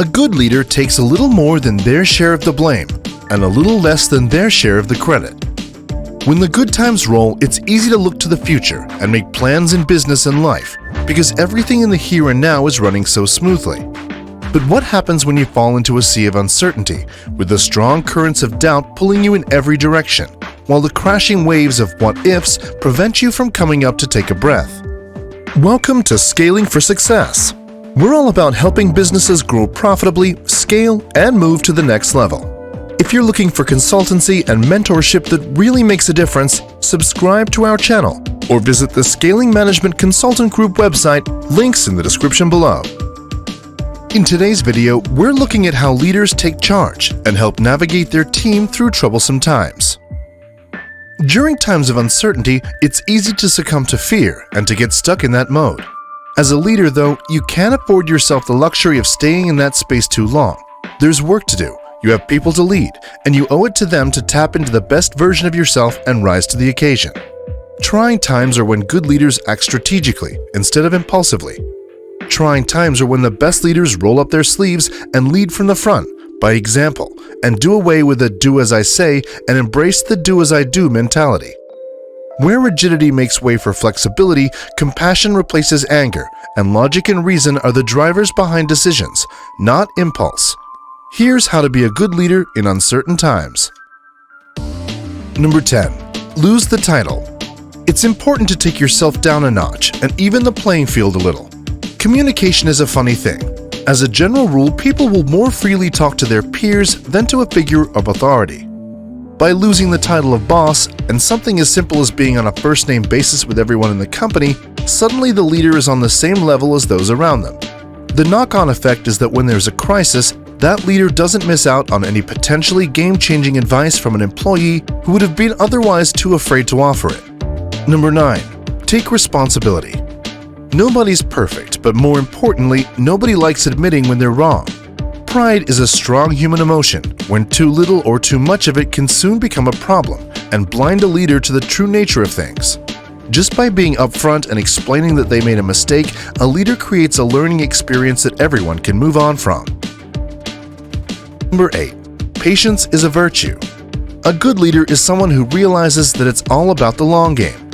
A good leader takes a little more than their share of the blame and a little less than their share of the credit. When the good times roll, it's easy to look to the future and make plans in business and life because everything in the here and now is running so smoothly. But what happens when you fall into a sea of uncertainty, with the strong currents of doubt pulling you in every direction, while the crashing waves of what-ifs prevent you from coming up to take a breath? Welcome to Scaling for Success. We're all about helping businesses grow profitably, scale, and move to the next level. If you're looking for consultancy and mentorship that really makes a difference, subscribe to our channel or visit the Scaling Management Consultant Group website, links in the description below. In today's video, we're looking at how leaders take charge and help navigate their team through troublesome times. During times of uncertainty, it's easy to succumb to fear and to get stuck in that mode. As a leader, though, you can't afford yourself the luxury of staying in that space too long. There's work to do. You have people to lead, and you owe it to them to tap into the best version of yourself and rise to the occasion. Trying times are when good leaders act strategically instead of impulsively. Trying times are when the best leaders roll up their sleeves and lead from the front, by example, and do away with the do as I say and embrace the do as I do mentality. Where rigidity makes way for flexibility, compassion replaces anger, and logic and reason are the drivers behind decisions, not impulse. Here's how to be a good leader in uncertain times. Number 10. Lose the title. It's important to take yourself down a notch and even the playing field a little. Communication is a funny thing. As a general rule, people will more freely talk to their peers than to a figure of authority. By losing the title of boss and something as simple as being on a first-name basis with everyone in the company, suddenly the leader is on the same level as those around them. The knock-on effect is that when there's a crisis, that leader doesn't miss out on any potentially game-changing advice from an employee who would have been otherwise too afraid to offer it. Number 9. Take responsibility. Nobody's perfect, but more importantly, nobody likes admitting when they're wrong. Pride is a strong human emotion. When too little or too much of it can soon become a problem and blind a leader to the true nature of things. Just by being upfront and explaining that they made a mistake, a leader creates a learning experience that everyone can move on from. Number 8. Patience is a virtue. A good leader is someone who realizes that it's all about the long game.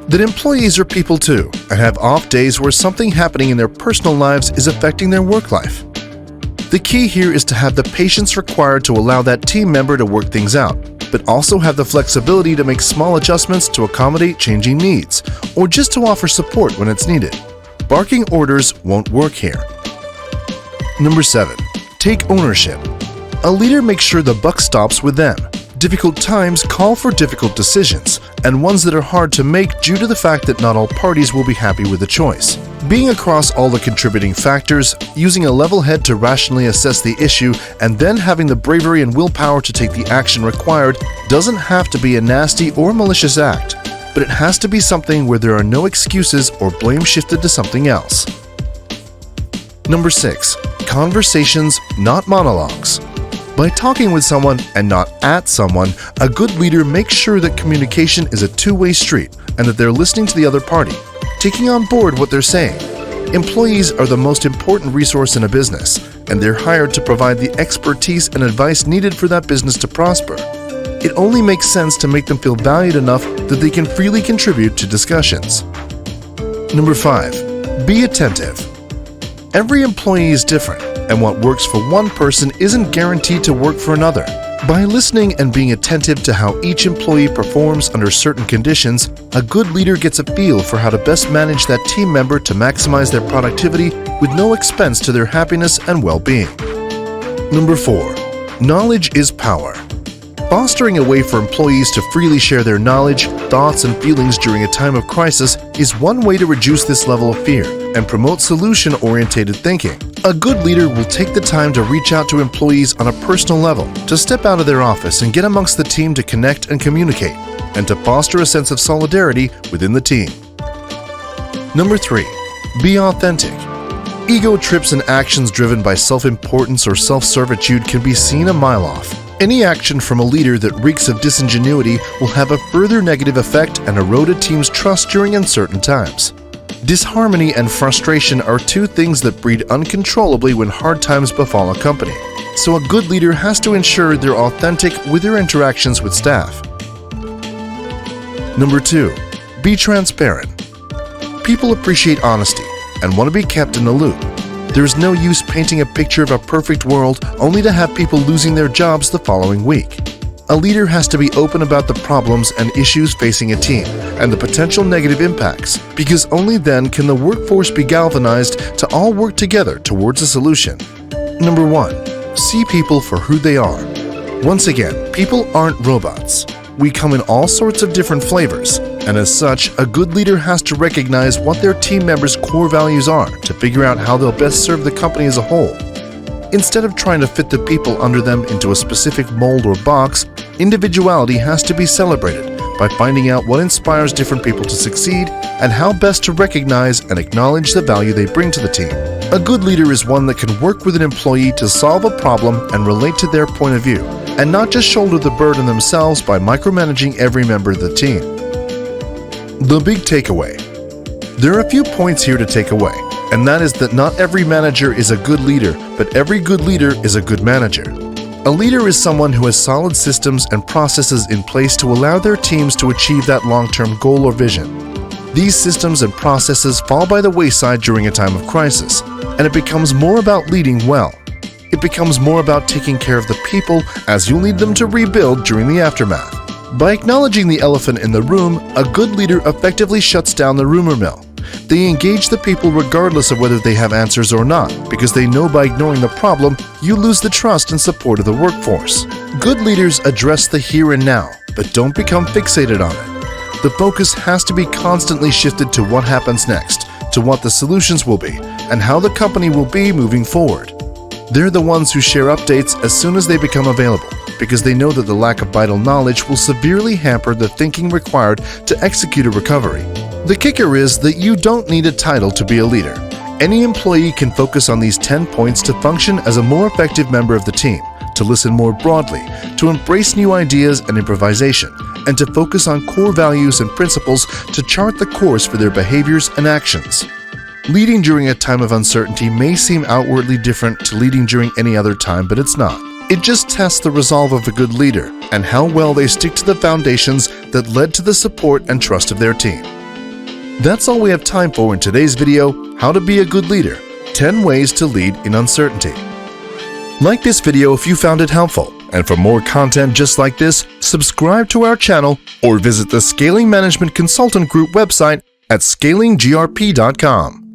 That employees are people too, and have off days where something happening in their personal lives is affecting their work life. The key here is to have the patience required to allow that team member to work things out, but also have the flexibility to make small adjustments to accommodate changing needs, or just to offer support when it's needed. Barking orders won't work here. Number 7. Take ownership. A leader makes sure the buck stops with them. Difficult times call for difficult decisions, and ones that are hard to make due to the fact that not all parties will be happy with the choice. Being across all the contributing factors, using a level head to rationally assess the issue, and then having the bravery and willpower to take the action required doesn't have to be a nasty or malicious act, but it has to be something where there are no excuses or blame shifted to something else. Number 6. Conversations, not monologues. By talking with someone and not at someone, a good leader makes sure that communication is a two-way street and that they're listening to the other party, taking on board what they're saying. Employees are the most important resource in a business, and they're hired to provide the expertise and advice needed for that business to prosper. It only makes sense to make them feel valued enough that they can freely contribute to discussions. Number 5. Be attentive. Every employee is different, and what works for one person isn't guaranteed to work for another. By listening and being attentive to how each employee performs under certain conditions, a good leader gets a feel for how to best manage that team member to maximize their productivity with no expense to their happiness and well-being. Number 4. Knowledge is power. Fostering a way for employees to freely share their knowledge, thoughts, and feelings during a time of crisis is one way to reduce this level of fear and promote solution-oriented thinking. A good leader will take the time to reach out to employees on a personal level, to step out of their office and get amongst the team to connect and communicate, and to foster a sense of solidarity within the team. Number 3. Be authentic. Ego trips and actions driven by self-importance or self-servitude can be seen a mile off. Any action from a leader that reeks of disingenuity will have a further negative effect and erode a team's trust during uncertain times. Disharmony and frustration are two things that breed uncontrollably when hard times befall a company. So a good leader has to ensure they're authentic with their interactions with staff. Number 2. Be transparent. People appreciate honesty and want to be kept in the loop. There is no use painting a picture of a perfect world only to have people losing their jobs the following week. A leader has to be open about the problems and issues facing a team and the potential negative impacts, because only then can the workforce be galvanized to all work together towards a solution. Number 1. See people for who they are. Once again, people aren't robots. We come in all sorts of different flavors, and as such, a good leader has to recognize what their team members' core values are to figure out how they'll best serve the company as a whole. Instead of trying to fit the people under them into a specific mold or box, individuality has to be celebrated by finding out what inspires different people to succeed and how best to recognize and acknowledge the value they bring to the team. A good leader is one that can work with an employee to solve a problem and relate to their point of view, and not just shoulder the burden themselves by micromanaging every member of the team. The big takeaway. There are a few points here to take away, and that is that not every manager is a good leader, but every good leader is a good manager. A leader is someone who has solid systems and processes in place to allow their teams to achieve that long-term goal or vision. These systems and processes fall by the wayside during a time of crisis, and it becomes more about leading well. It becomes more about taking care of the people as you'll need them to rebuild during the aftermath. By acknowledging the elephant in the room, a good leader effectively shuts down the rumor mill. They engage the people regardless of whether they have answers or not, because they know by ignoring the problem, you lose the trust and support of the workforce. Good leaders address the here and now, but don't become fixated on it. The focus has to be constantly shifted to what happens next, to what the solutions will be, and how the company will be moving forward. They're the ones who share updates as soon as they become available, because they know that the lack of vital knowledge will severely hamper the thinking required to execute a recovery. The kicker is that you don't need a title to be a leader. Any employee can focus on these 10 points to function as a more effective member of the team, to listen more broadly, to embrace new ideas and improvisation, and to focus on core values and principles to chart the course for their behaviors and actions. Leading during a time of uncertainty may seem outwardly different to leading during any other time, but it's not. It just tests the resolve of a good leader and how well they stick to the foundations that led to the support and trust of their team. That's all we have time for in today's video, How to Be a Good Leader, 10 Ways to Lead in Uncertainty. Like this video if you found it helpful, and for more content just like this, subscribe to our channel or visit the Scaling Management Consultant Group website at scalinggrp.com.